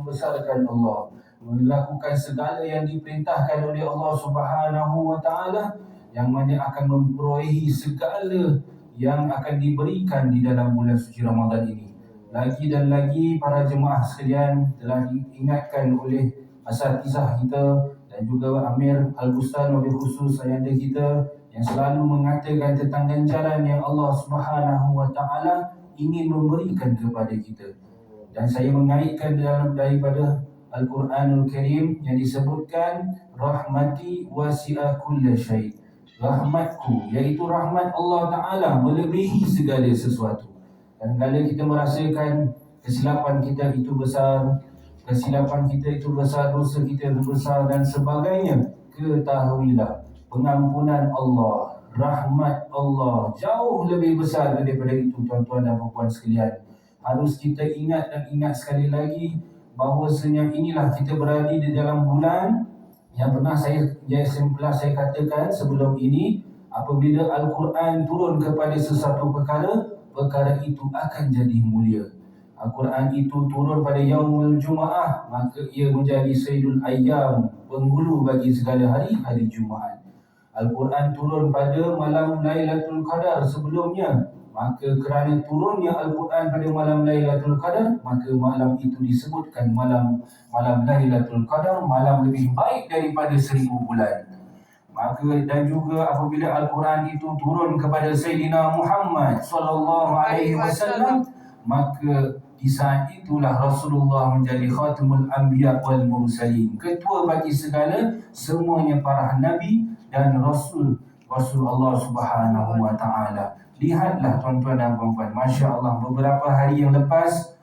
membesarkan Allah, melakukan segala yang diperintahkan oleh Allah Subhanahu wa taala, yang mana akan memperolehi segala yang akan diberikan di dalam bulan suci Ramadan ini. Lagi dan lagi para jemaah sekalian telah diingatkan oleh asatizah kita dan juga Amir Al-Bustan wabil khusus ayahanda kita yang selalu mengatakan tentang ganjaran yang Allah Subhanahu wa taala ingin memberikan kepada kita. Dan saya mengaitkan daripada Al-Quranul Karim yang disebutkan rahmati wasi'a kulla syai'. Rahmatku, iaitu rahmat Allah Ta'ala melebihi segala sesuatu. Dan kalau kita merasakan kesilapan kita itu besar, dosa kita itu besar dan sebagainya, ketahuilah pengampunan Allah, rahmat Allah jauh lebih besar daripada itu, tuan-tuan dan puan-puan sekalian. Harus kita ingat dan ingat sekali lagi bahawasanya inilah kita berada di dalam bulan yang pernah saya katakan sebelum ini, apabila Al-Quran turun kepada sesuatu perkara itu akan jadi mulia. Al-Quran itu turun pada Yaumul Jum'ah, maka ia menjadi Sayyidul Ayyam, penghulu bagi segala hari Jumaat. Al-Quran turun pada malam Lailatul Qadar sebelumnya, maka kerana turunnya Al-Quran pada malam Lailatul Qadar, maka malam itu disebutkan malam Lailatul Qadar, malam lebih baik daripada 1000 bulan. Maka dan juga apabila Al-Quran itu turun kepada Sayyidina Muhammad sallallahu alaihi wasallam, maka di saat itulah Rasulullah menjadi khatamul anbiya wal mursalin, ketua bagi semuanya para nabi dan rasul Allah Subhanahu wa taala. Lihatlah tuan-tuan dan puan-puan, masya-Allah, beberapa hari yang lepas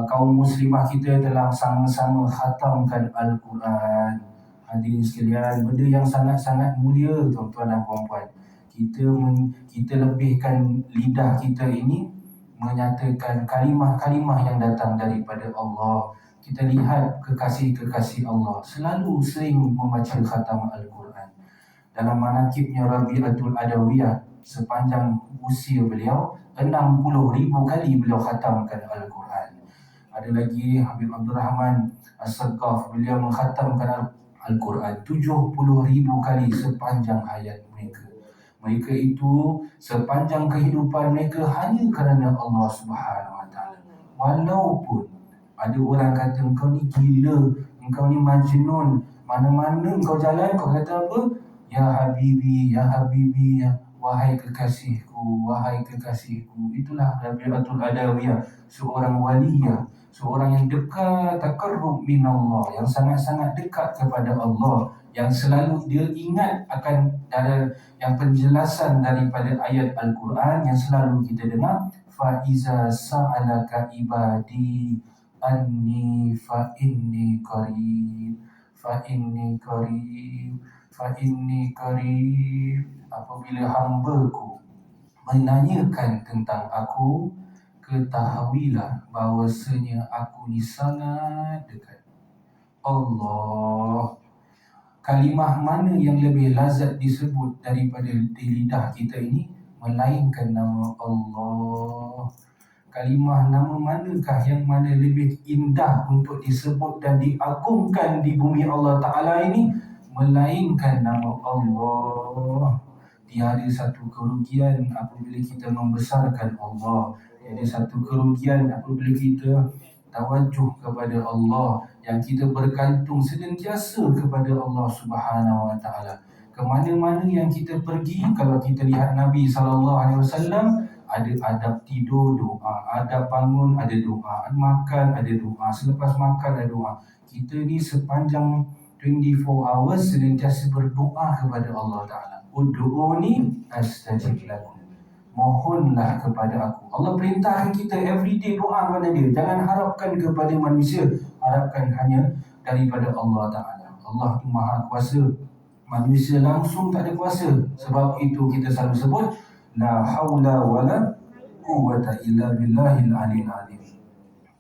kaum muslimah kita telah sama-sama khatamkan Al-Quran. Hadirin sekalian, benda yang sangat-sangat mulia tuan-tuan dan puan-puan. Kita lebihkan lidah kita ini menyatakan kalimah-kalimah yang datang daripada Allah. Kita lihat kekasih-kekasih Allah selalu sering membaca khatam Al-Quran. Dalam manaqibnya Rabi'atul Adawiyah, sepanjang usia beliau 60,000 kali beliau khatamkan Al-Quran. Ada lagi Habib Abdul Rahman As-Saqqaf, beliau mengkhatamkan Al-Quran 70,000 kali sepanjang hayat mereka. Mereka itu sepanjang kehidupan mereka hanya kerana Allah Subhanahu Wa Taala. Walaupun ada orang kata engkau ni gila, engkau ni majnun, mana-mana engkau jalan kau kata apa? Ya Habibi, ya Habibi, ya wahai kekasihku, wahai kekasihku. Itulah Rabi'atul Adawiyah, seorang waliyah, seorang yang dekat, taqarrub minallah, yang sangat-sangat dekat kepada Allah, yang selalu dia ingat akan yang penjelasan daripada ayat Al-Quran yang selalu kita dengar, fa iza sa'alaka ibadi anni fa inni qarib, fa inni qarib, fa inni qarib. Apabila hamba-Ku menanyakan tentang Aku, ketahuilah bahawasanya Aku ni sangat dekat. Allah, kalimah mana yang lebih lazat disebut daripada di lidah kita ini melainkan nama Allah? Kalimah nama manakah yang mana lebih indah untuk disebut dan diagungkan di bumi Allah Ta'ala ini melainkan nama Allah? Tiada satu kerugian apabila kita membesarkan Allah. Tiada satu kerugian apabila kita tawajuh kepada Allah, yang kita bergantung senantiasa kepada Allah Subhanahu Wa Taala. Ke mana-mana yang kita pergi, kalau kita lihat Nabi SAW, ada adab tidur doa, adab bangun ada doa, makan ada doa, selepas makan ada doa. Kita ni sepanjang 24 hours senantiasa berdoa kepada Allah Ta'ala. Ud'uni astajib lakum, mohonlah kepada Aku. Allah perintahkan kita everyday doa kepada Dia. Jangan harapkan kepada manusia, harapkan hanya daripada Allah Ta'ala. Allah itu Maha Kuasa, manusia langsung tak ada kuasa. Sebab itu kita selalu sebut la haula wala quwwata illa billahil aliyil azim.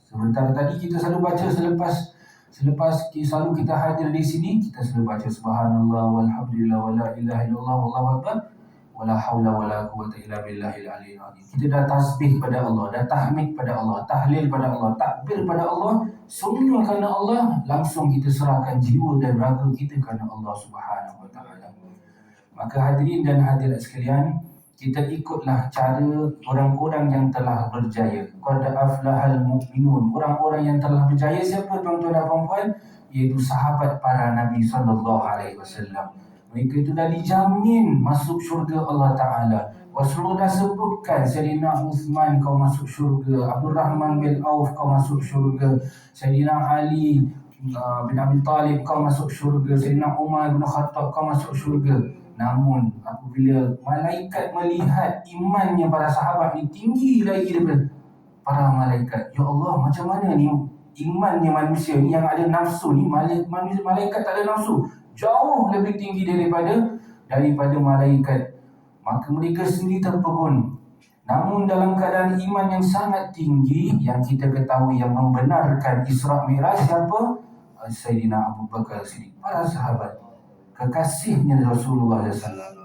Sebentar tadi kita selalu baca selepas selalu kita hadir di sini, kita selalu baca subhanallah walhamdulillah wala ilaha illallah wallahu akbar. wala haula wala quwwata illa billahil aliyyil azim. Kita dah tasbih pada Allah, dah tahmid pada Allah, tahlil pada Allah, takbir pada Allah, semua kerana Allah. Langsung kita serahkan jiwa dan raga kita kerana Allah Subhanahu wa taala. Maka hadirin dan hadirat sekalian, kita ikutlah cara orang-orang yang telah berjaya. Qad aflahal mu'minun. Orang-orang yang telah berjaya siapa tuan-tuan dan puan-puan? Iaitu sahabat para Nabi SAW. Mereka itu dah dijamin masuk syurga Allah Ta'ala. Rasulullah dah sebutkan Sayyidina Uthman kau masuk syurga, Abdul Rahman bin Auf kau masuk syurga, Sayyidina Ali bin Abi Talib kau masuk syurga, Sayyidina Umar bin Khattab kau masuk syurga. Namun apabila malaikat melihat imannya para sahabat ni tinggi lagi daripada para malaikat, ya Allah, macam mana ni imannya manusia ni yang ada nafsu ni, malaikat tak ada nafsu, jauh lebih tinggi daripada malaikat. Maka mereka sendiri terpegun. Namun dalam keadaan iman yang sangat tinggi, yang kita ketahui yang membenarkan Isra Mi'raj siapa? Sayyidina Abu Bakar Siddiq, para sahabat, kekasihnya Rasulullah SAW.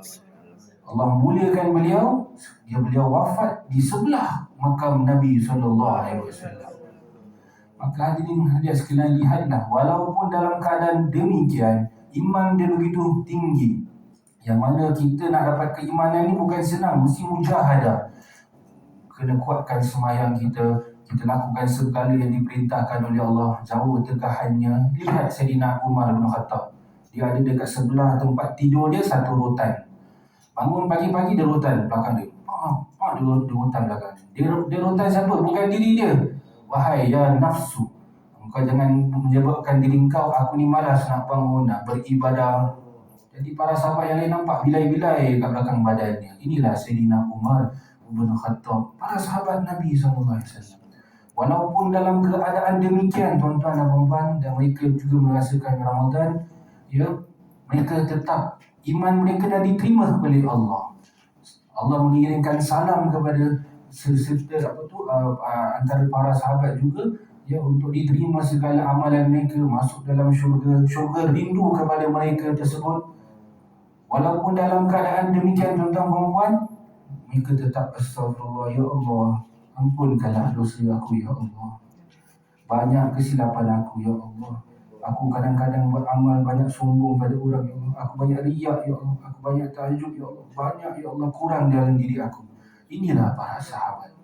Allah muliakan beliau, beliau wafat di sebelah makam Nabi SAW. Maka hadirin hadirat sekalian, lihatlah, walaupun dalam keadaan demikian, iman dia begitu tinggi, yang mana kita nak dapat keimanan ni bukan senang, mesti mujahadah. Kena kuatkan semayang kita lakukan segala yang diperintahkan oleh Allah, jauh tekahannya. Lihat Sayyidina Umar bin Khattab, dia ada dekat sebelah tempat tidur dia satu rotan. Bangun pagi-pagi dia rotan belakang dia. Dia rotan belakang dia. Dia rotan siapa? Bukan diri dia. Wahai ya nafsu, kau jangan menyebabkan diri kau, aku ni malas nak bangun, nak beribadah. Jadi para sahabat yang lain nampak bilai-bilai kat belakang badannya. Inilah Sayyidina Umar bin Khattab, para sahabat Nabi SAW. Walaupun dalam keadaan demikian tuan-tuan dan puan-puan, dan mereka juga merasakan Ramadan, ya, mereka tetap iman mereka dah diterima oleh Allah. Allah mengirimkan salam kepada antara para sahabat juga, ya, untuk diterima segala amalan mereka, masuk dalam syurga rindu kepada mereka tersebut. Walaupun dalam keadaan demikian tuan-tuan puan-puan, mereka tetap astagfirullah, ya Allah, ampunkanlah dosa aku ya Allah, banyak kesilapan aku ya Allah, aku kadang-kadang beramal banyak sombong pada orang ya Allah, aku banyak riak ya Allah, aku banyak tahajud ya Allah, banyak ya Allah kurang dalam diri aku. Inilah para sahabat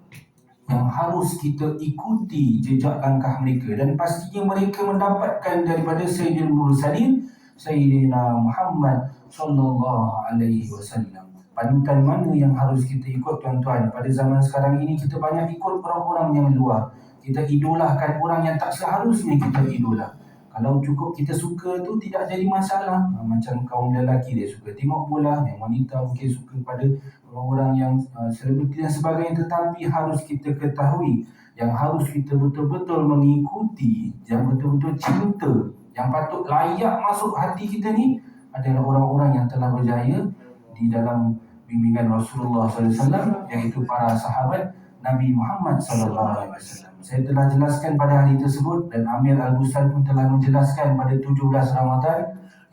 yang harus kita ikuti jejak langkah mereka, dan pastinya mereka mendapatkan daripada Sayyidul Mursalin Sayyidina Muhammad sallallahu alaihi wasallam. Panutan mana yang harus kita ikut tuan-tuan? Pada zaman sekarang ini kita banyak ikut orang-orang yang luar. Kita idolakan orang yang tak seharusnya kita idola. Kalau cukup kita suka tu tidak jadi masalah. Macam kaum lelaki dia suka tengok bola, yang wanita mungkin suka pada orang-orang yang selebriti dan sebagainya. Tetapi harus kita ketahui, yang harus kita betul-betul mengikuti, yang betul-betul cinta, yang patut layak masuk hati kita ni adalah orang-orang yang telah berjaya di dalam bimbingan Rasulullah SAW, iaitu para sahabat Nabi Muhammad SAW. Saya telah jelaskan pada hari tersebut, dan Amir Al-Busan pun telah menjelaskan pada 17 Ramadan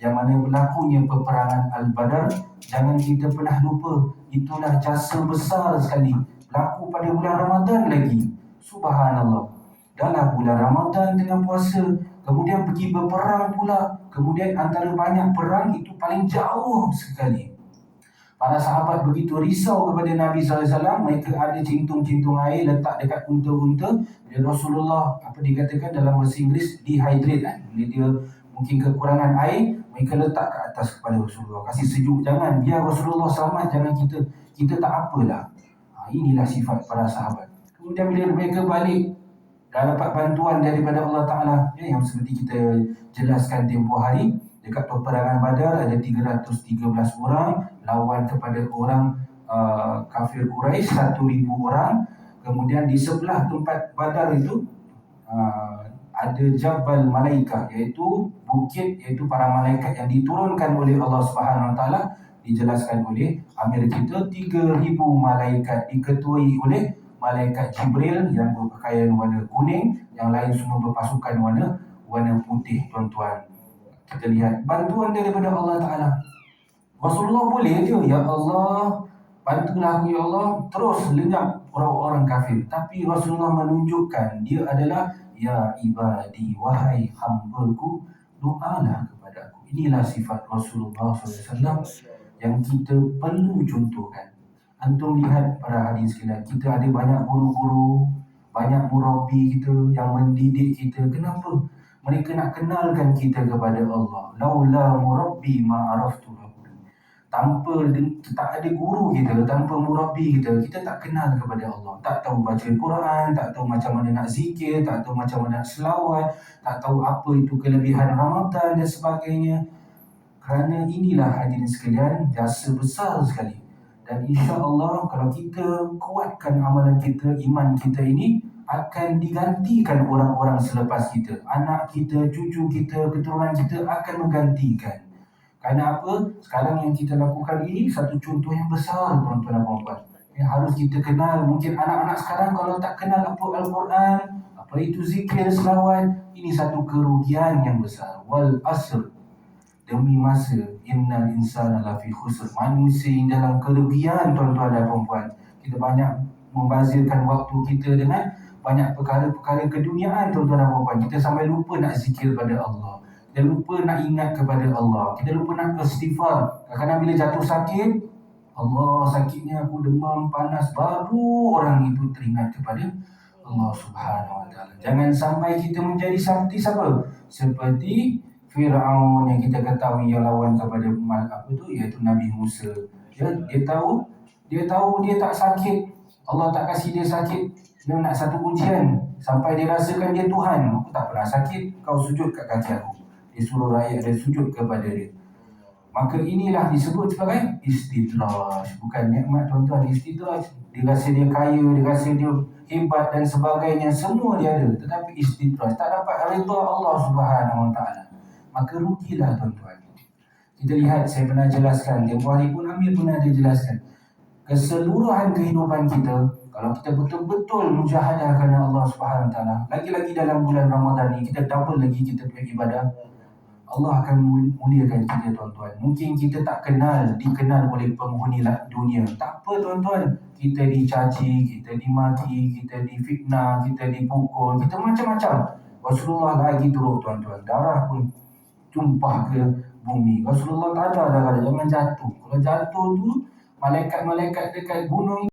yang mana berlakunya peperangan Al-Badar. Jangan kita pernah lupa, itulah jasa besar sekali berlaku pada bulan Ramadan lagi. Subhanallah, dalam bulan Ramadan dengan puasa, kemudian pergi berperang pula, kemudian antara banyak perang itu paling jauh sekali. Para sahabat begitu risau kepada Nabi SAW. Mereka ada cintung-cintung air letak dekat unta-unta. Bila Rasulullah, dikatakan dalam bahasa Inggeris, dehydrate kan. Bila dia mungkin kekurangan air, mereka letak ke atas kepada Rasulullah, kasih sejuk. Jangan, biar Rasulullah selamat, jangan kita tak apalah. Inilah sifat para sahabat. Kemudian bila mereka balik, dah dapat bantuan daripada Allah Ta'ala, ya, yang seperti kita jelaskan tempoh hari. Dekat peperangan Badar ada 313 orang lawan kepada orang kafir Quraisy 1,000 orang. Kemudian di sebelah tempat Badar itu ada Jabal Malaikah, iaitu bukit, iaitu para malaikat yang diturunkan oleh Allah Subhanahu Wa Taala. Dijelaskan oleh Amir kita, 3,000 malaikat diketuai oleh malaikat Jibril yang berpakaian warna kuning, yang lain semua berpasukan warna putih tuan-tuan. Kita lihat bantuan daripada Allah Ta'ala. Rasulullah boleh je, ya Allah, bantulah aku ya Allah, terus lenyap orang-orang kafir. Tapi Rasulullah menunjukkan dia adalah, ya ibadi, wahai hamba-Ku, doalah kepada aku. Inilah sifat Rasulullah SAW yang kita perlu contohkan. Antum lihat para hadirin sekalian, kita ada banyak guru-guru, banyak murabi kita yang mendidik kita. Kenapa? Mereka nak kenalkan kita kepada Allah. Laula murabbi ma araftu. Tanpa tak ada guru kita, tanpa murabi kita, kita tak kenal kepada Allah. Tak tahu baca Quran, tak tahu macam mana nak zikir, tak tahu macam mana nak selawat, tak tahu apa itu kelebihan Ramadan dan sebagainya. Kerana inilah hadirin sekalian, jasa besar sekali. Dan insya-Allah kalau kita kuatkan amalan kita, iman kita ini akan digantikan orang-orang selepas kita. Anak kita, cucu kita, keturunan kita akan menggantikan. Kerana apa? Sekarang yang kita lakukan ini satu contoh yang besar, tuan-tuan dan puan-puan. Yang harus kita kenal. Mungkin anak-anak sekarang kalau tak kenal apa Al-Quran, apa itu zikir, selawat, ini satu kerugian yang besar. Wal asr, demi masa, innal insana lafi khusr. Manusia yang dalam kerugian, tuan-tuan dan puan-puan. Kita banyak membazirkan waktu kita dengan banyak perkara-perkara keduniaan, tuan-tuan dan puan-puan. Kita sampai lupa nak zikir pada Allah. Kita lupa nak ingat kepada Allah. Kita lupa nak istighfar. Kadang-kadang bila jatuh sakit, Allah, sakitnya aku demam, panas, baru orang itu teringat kepada Allah Subhanahu Wa Taala. Jangan sampai kita menjadi seperti siapa? Seperti Firaun yang kita ketahui yang lawan kepada iaitu Nabi Musa. Dia tahu dia tak sakit. Allah tak kasih dia sakit. Dia nak satu ujian sampai dia rasakan dia Tuhan. Aku tak pernah sakit, kau sujud kat kaki aku. Dia suruh rakyat dia sujud kepada dia. Maka inilah disebut sebagai istidraj. Bukan nikmat, tuan-tuan. Istidraj, dia rasa dia kaya, dia rasa dia hebat dan sebagainya, semua dia ada. Tetapi istidraj, tak dapat redha Allah Subhanahu Wa Taala, maka rugilah, tuan-tuan. Kita lihat, saya pernah jelaskan, tempoh hari pun Amir pun ada jelaskan, keseluruhan kehidupan kita, kalau kita betul-betul mujahadah kerana Allah Subhanahu Wa Taala, lagi-lagi dalam bulan Ramadan ni, kita double lagi kita punya ibadah, Allah akan muliakan kita, tuan-tuan. Mungkin kita tak dikenal oleh penghuni dunia. Tak apa, tuan-tuan. Kita dicaci, kita dimaki, kita difitnah, kita dipukul, kita macam-macam. Rasulullah lagi teruk, tuan-tuan. Darah pun tumpah ke bumi. Rasulullah tak ada darah, jangan jatuh. Kalau jatuh tu, malaikat-malaikat dekat gunung